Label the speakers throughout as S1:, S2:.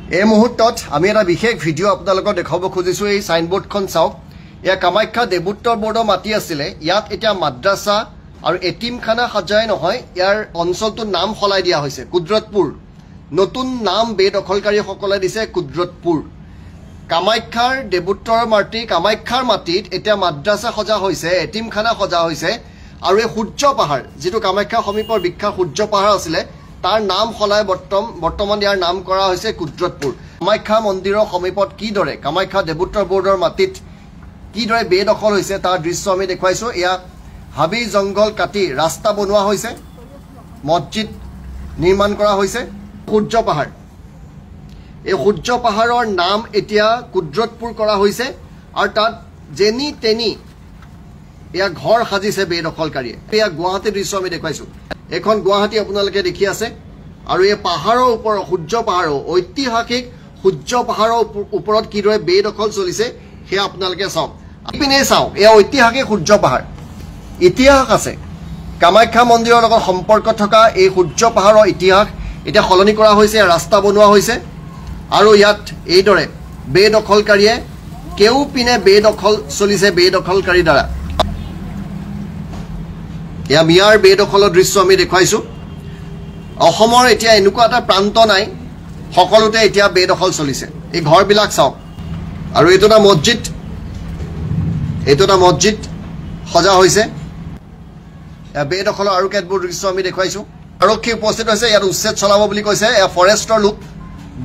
S1: এই মুহূৰ্তত আমি এটা বিশেষ ভিডিঅ' আপোনালোকক দেখাব খুজিছোঁ। এই সাইনবোৰ্ডখন চাওক, এয়া কামাখ্যা দেৱোত্তৰ বৰ্ডৰ মাটি আছিলে। ইয়াত এতিয়া মাদ্ৰাছা আৰু এটিমখানা সজাই নহয়, ইয়াৰ অঞ্চলটোৰ নাম সলাই দিয়া হৈছে কুদৰতপুৰ। নতুন নাম বেদখলকাৰীসকলে দিছে কুদৰতপুৰ। কামাখ্যাৰ দেৱোত্তৰ মাটি, কামাখ্যাৰ মাটিত এতিয়া মাদ্ৰাছা সজা হৈছে, এটিমখানা সজা হৈছে আৰু এই সূৰ্য পাহাৰ, যিটো কামাখ্যা সমীপৰ বিখ্যাত সূৰ্য পাহাৰ আছিলে, তাৰ নাম সলাই বৰ্তমান ইয়াৰ নাম কৰা হৈছে কুদৰতপুৰ। কামাখ্যা মন্দিৰৰ সমীপত কিদৰে কামাখ্যা দেৱোত্তৰ বৰ্ডৰ মাটিত কিদৰে বেদখল হৈছে তাৰ দৃশ্য আমি দেখুৱাইছোঁ। এয়া হাবি জংঘল কাটি ৰাস্তা বনোৱা হৈছে, মছজিদ নিৰ্মাণ কৰা হৈছে। সূৰ্য পাহাৰ, এই সূৰ্য পাহাৰৰ নাম এতিয়া কুদৰতপুৰ কৰা হৈছে আৰু তাত যেনি তেনি এয়া ঘৰ সাজিছে বেদখলকাৰীয়ে। এয়া গুৱাহাটীৰ দৃশ্য আমি দেখুৱাইছোঁ। এখন গুৱাহাটী আপোনালোকে দেখি আছে আৰু এই পাহাৰৰ ওপৰত সূৰ্য পাহাৰৰ ঐতিহাসিক সূৰ্য পাহাৰৰ ওপৰত কিদৰে বেদখল চলিছে সেয়া আপোনালোকে চাওক। ইপিনে চাওক, এয়া ঐতিহাসিক সূৰ্য পাহাৰ, ইতিহাস আছে। কামাখ্যা মন্দিৰৰ লগত সম্পৰ্ক থকা এই সূৰ্য পাহাৰৰ ইতিহাস এতিয়া সলনি কৰা হৈছে, ৰাস্তা বনোৱা হৈছে আৰু ইয়াত এইদৰে বেদখলকাৰীয়ে কেওপিনে বেদখল চলিছে বেদখলকাৰীৰ দ্বাৰা। এয়া মিয়াৰ বেদখলৰ দৃশ্য আমি দেখুৱাইছোঁ। অসমৰ এতিয়া এনেকুৱা এটা প্ৰান্ত নাই, সকলোতে এতিয়া বেদখল চলিছে। এই ঘৰবিলাক চাওক আৰু এইটো এটা মছজিদ, এইটো এটা মছজিদ সজা হৈছে। বেদখলৰ আৰু কেতবোৰ দৃশ্য আমি দেখুৱাইছোঁ। আৰক্ষী উপস্থিত হৈছে, ইয়াত উচ্ছেদ চলাব বুলি কৈছে। এয়া ফৰেষ্টৰ লোক,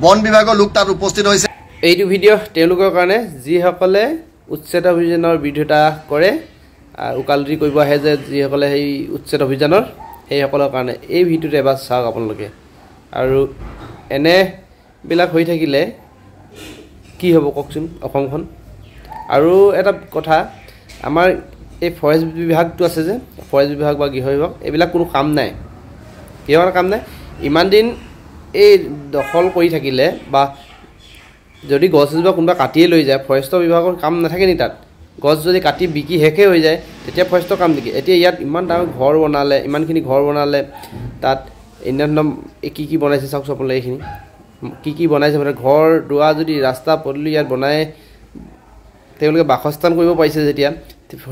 S1: বন বিভাগৰ লোক তাত উপস্থিত হৈছে।
S2: এইটো ভিডিঅ' তেওঁলোকৰ কাৰণে যিসকলে উচ্ছেদ অভিযানৰ বিৰোধিতা কৰে, ওকালতি কৰিব আহে যে যিসকলে সেই উচ্ছেদ অভিযানৰ, সেইসকলৰ কাৰণে এই ভিডিঅ'টো এবাৰ চাওক আপোনালোকে। আৰু এনেবিলাক হৈ থাকিলে কি হ'ব কওকচোন অসমখন। আৰু এটা কথা, আমাৰ এই ফৰেষ্ট বিভাগটো আছে যে, ফৰেষ্ট বিভাগ বা গৃহ বিভাগ, এইবিলাক কোনো কাম নাই। কিহৰ কাম নাই? ইমান দিন এই দখল কৰি থাকিলে বা যদি গছ এজোপা কোনোবা কাটিয়ে লৈ যায়, ফৰেষ্টৰ বিভাগৰ কাম নাথাকে নি তাত? গছ যদি কাটি বিকি শেষে হৈ যায়, তেতিয়া ফৰেষ্টৰ কাম নেকি? এতিয়া ইয়াত ইমান ডাঙৰ ঘৰ বনালে, ইমানখিনি ঘৰ বনালে, তাত ইন্ধন কি কি বনাইছে চাওক আপোনালোকে। এইখিনি কি কি বনাইছে মানে ঘৰ দুৱাৰ, যদি ৰাস্তা পদূলি ইয়াত বনাই তেওঁলোকে বাসস্থান কৰিব পাৰিছে যেতিয়া,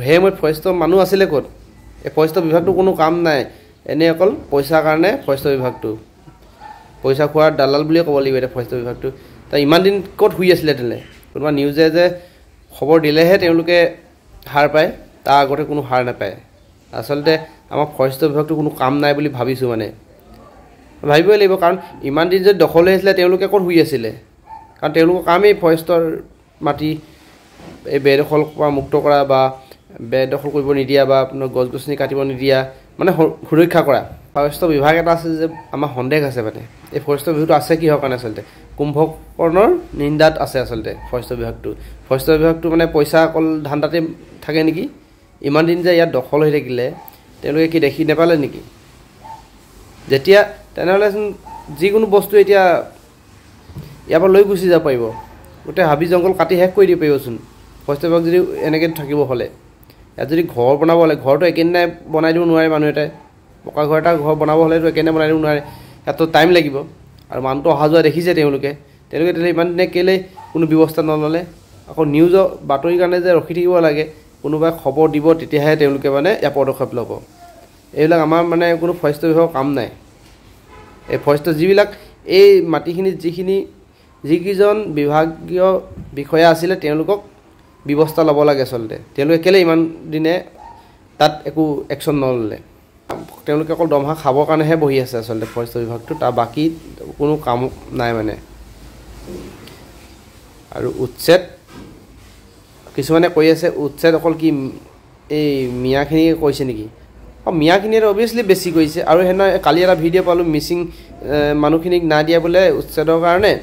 S2: সেই সময়ত ফৰেষ্টৰ মানুহ আছিলে ক'ত? এই ফৰেষ্টৰ বিভাগটো কোনো কাম নাই, এনেই অকল পইচাৰ কাৰণে ফৰেষ্টৰ বিভাগটো, পইচা খোৱাৰ দালাল বুলিয়ে ক'ব লাগিব এতিয়া ফৰেষ্টৰ বিভাগটো। তাই ইমান দিন ক'ত শুই আছিলে তেনে? কোনোবা নিউজে যে খবৰ দিলেহে তেওঁলোকে হাৰ পায়, তাৰ আগতে কোনো হাৰ নাপায়। আচলতে আমাৰ ফৰেষ্টৰ বিভাগটো কোনো কাম নাই বুলি ভাবিছোঁ, মানে ভাবিবই লাগিব। কাৰণ ইমান দিন যদি দখল হৈ আছিলে, তেওঁলোকে ক'ত শুই আছিলে? কাৰণ তেওঁলোকৰ কামেই ফৰেষ্টৰ মাটি এই বেদখল পৰা মুক্ত কৰা বা বেদখল কৰিব নিদিয়া বা আপোনাৰ গছ গছনি কাটিব নিদিয়া, মানে সুৰক্ষা কৰা। ফৰেষ্টৰ বিভাগ এটা আছে যে আমাৰ সন্দেহ আছে, মানে এই ফৰেষ্টৰ বিভাগটো আছে কিহৰ কাৰণে? আচলতে কুম্ভকৰ্ণৰ নিন্দাত আছে আচলতে ফৰেষ্টৰ বিভাগটো। ফৰেষ্টৰ বিভাগটো মানে পইচা অকল ধান্দাতে থাকে নেকি? ইমান দিন যে ইয়াত দখল হৈ থাকিলে, তেওঁলোকে কি দেখি নাপালে নেকি? যেতিয়া তেনেহ'লেচোন যিকোনো বস্তু এতিয়া ইয়াৰ পৰা লৈ গুচি যাব পাৰিব, গোটেই হাবি জংঘল কাটি শেষ কৰি দিব পাৰিবচোন ফৰেষ্টৰ বিভাগ যদি এনেকৈ থাকিব হ'লে। ইয়াত যদি ঘৰ বনাব হ'লে, ঘৰটো একেদিনাই বনাই দিব নোৱাৰে মানুহ এটাই। পকা ঘৰ এটা ঘৰ বনাব হ'লেতো একেদিনাই বনাই দিব নোৱাৰে, ইয়াততো টাইম লাগিব। আৰু মানুহটো অহা যোৱা দেখিছে তেওঁলোকে তেতিয়াহ'লে ইমান দিনে কেলৈ কোনো ব্যৱস্থা নল'লে? আকৌ নিউজৰ বাতৰিৰ কাৰণে যে ৰখি থাকিব লাগে, কোনোবাই খবৰ দিব তেতিয়াহে তেওঁলোকে মানে ইয়াৰ পদক্ষেপ ল'ব। এইবিলাক আমাৰ মানে কোনো ফৰেষ্টৰ বিভাগৰ কাম নাই। এই ফৰেষ্টৰ যিবিলাক এই মাটিখিনিত যিকেইজন বিভাগীয় বিষয়া আছিলে, তেওঁলোকক ব্যৱস্থা ল'ব লাগে আচলতে। তেওঁলোকে কেলৈ ইমান দিনে তাত একো একশ্যন নল'লে? তেওঁলোকে অকল দৰমহা খাবৰ কাৰণেহে বহি আছে আচলতে ফৰেষ্টৰ বিভাগটো, তাৰ বাকী কোনো কাম নাই মানে। আৰু উচ্ছেদ, কিছুমানে কৈ আছে উচ্ছেদ অকল কি এই মিয়াখিনিয়ে কৈছে নেকি? মিয়াখিনিয়ে অভিয়াছলি বেছি কৰিছে। আৰু সেইদিনা কালি এটা ভিডিঅ' পালোঁ, মিচিং মানুহখিনিক নাই দিয়া বোলে উচ্ছেদৰ কাৰণে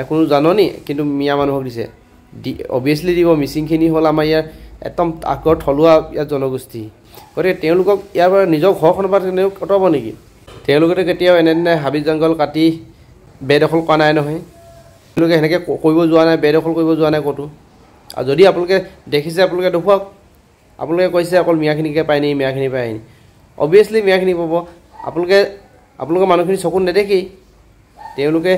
S2: কোনো জাননী, কিন্তু মিয়া মানুহক দিছে। অভিয়াছলি দিব, মিচিংখিনি হ'ল আমাৰ ইয়াৰ একদম আগৰ থলুৱা ইয়াৰ জনগোষ্ঠী, গতিকে তেওঁলোকক ইয়াৰ পৰা নিজৰ ঘৰখনৰ পৰা তেওঁলোক আঁতৰাব নেকি? তেওঁলোকেতো কেতিয়াও এনেধৰণে হাবি জংঘল কাটি বেদখল কৰা নাই নহয়, তেওঁলোকে সেনেকৈ কৰিব যোৱা নাই, বেদখল কৰিব যোৱা নাই ক'তো। আৰু যদি আপোনালোকে দেখিছে, আপোনালোকে দেখুৱাওক। আপোনালোকে কৈছে অকল মিয়াখিনিকে পায় নি, মিয়াখিনি পায় নি? অভিয়াছলি মিয়াখিনি পাব। আপোনালোকৰ মানুহখিনি চকুত নেদেখেই, তেওঁলোকে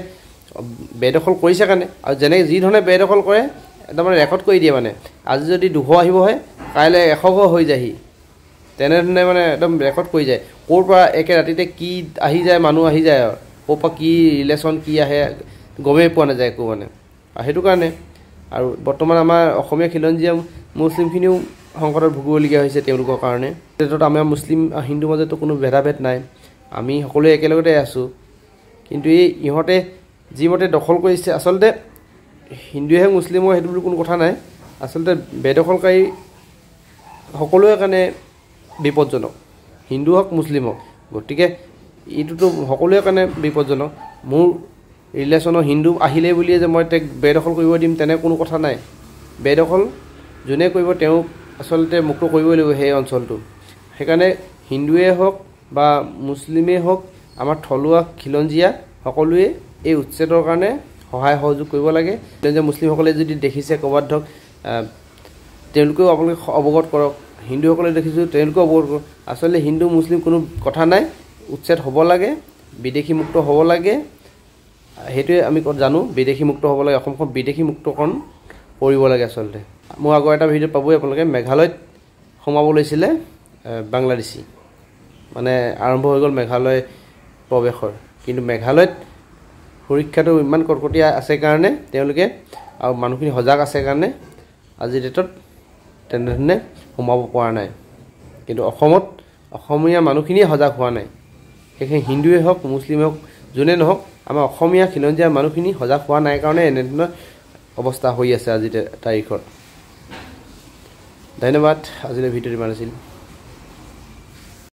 S2: বেদখল কৰিছে কাৰণে আৰু যেনেকৈ যি ধৰণে বেদখল কৰে একদম মানে ৰেকৰ্ড কৰি দিয়ে মানে আজি যদি 200 আহিব হয় কাইলৈ 100 হৈ যায়হি তেনেধৰণে মানে একদম ৰেকৰ্ড কৰি যায় ক'ৰ পৰা একে ৰাতিতে কি আহি যায় মানুহ আহি যায় আৰু ক'ৰ পৰা কি ৰিলেশ্যন কি আহে গমেই পোৱা নাযায় একো মানে আৰু সেইটো কাৰণে আৰু বৰ্তমান আমাৰ অসমীয়া খিলঞ্জীয়া মুছলিমখিনিও সংকটত ভুগিবলগীয়া হৈছে তেওঁলোকৰ কাৰণে ক্ষেত্ৰত আমাৰ মুছলিম হিন্দুৰ মাজতো কোনো ভেদাভেদ নাই আমি সকলোৱে একেলগতে আছোঁ কিন্তু এই ইহঁতে যিমতে দখল কৰিছে আচলতে হিন্দুহে মুছলিমৰ সেইটো বুলি কোনো কথা নাই আচলতে বেদখলকাৰী সকলোৰে কাৰণে বিপদজনক হিন্দু হওক মুছলিম হওক গতিকে এইটোতো সকলোৰে কাৰণে বিপদজনক মোৰ ৰিলেশ্যনৰ হিন্দু আহিলে বুলিয়ে যে মই তেওঁক বেদখল কৰিব দিম তেনে কোনো কথা নাই বেদখল যোনে কৰিব তেওঁক আচলতে মুক্ত কৰিবই লাগিব সেই অঞ্চলটো সেইকাৰণে হিন্দুৱে হওক বা মুছলিমেই হওক আমাৰ থলুৱা খিলঞ্জীয়া সকলোৱে এই উচ্ছেদৰ কাৰণে সহায় সহযোগ কৰিব লাগে খিলঞ্জীয়া মুছলিমসকলে যদি দেখিছে ক'ৰবাত ধৰক তেওঁলোকেও আপোনালোকে অৱগত কৰক হিন্দুসকলে দেখিছোঁ তেওঁলোকেও অৱগত কৰক আচলতে হিন্দু মুছলিম কোনো কথা নাই উচ্ছেদ হ'ব লাগে বিদেশী মুক্ত হ'ব লাগে সেইটোৱে আমি জানো বিদেশী মুক্ত হ'ব লাগে অসমখন বিদেশী মুক্তকৰণ কৰিব লাগে আচলতে মোৰ আগৰ এটা ভিডিঅ' পাবই আপোনালোকে মেঘালয়ত সোমাব লৈছিলে বাংলাদেশী মানে আৰম্ভ হৈ গ'ল মেঘালয় প্ৰৱেশৰ কিন্তু মেঘালয়ত সুৰক্ষাটো ইমান কটকটীয়া আছে কাৰণে তেওঁলোকে আৰু মানুহখিনি সজাগ আছে কাৰণে আজিৰ ডেটত তেনেধৰণে সোমাব পৰা নাই কিন্তু অসমত অসমীয়া মানুহখিনিয়ে সজাগ হোৱা নাই সেইখিনি হিন্দুৱে হওক মুছলিমে হওক যোনে নহওক আমাৰ অসমীয়া খিলঞ্জীয়া মানুহখিনি সজাগ হোৱা নাই কাৰণে এনেধৰণৰ অৱস্থা হৈ আছে আজিৰ তাৰিখত ধন্যবাদ আজিলৈ ভিডিঅ'টো ইমান আছিল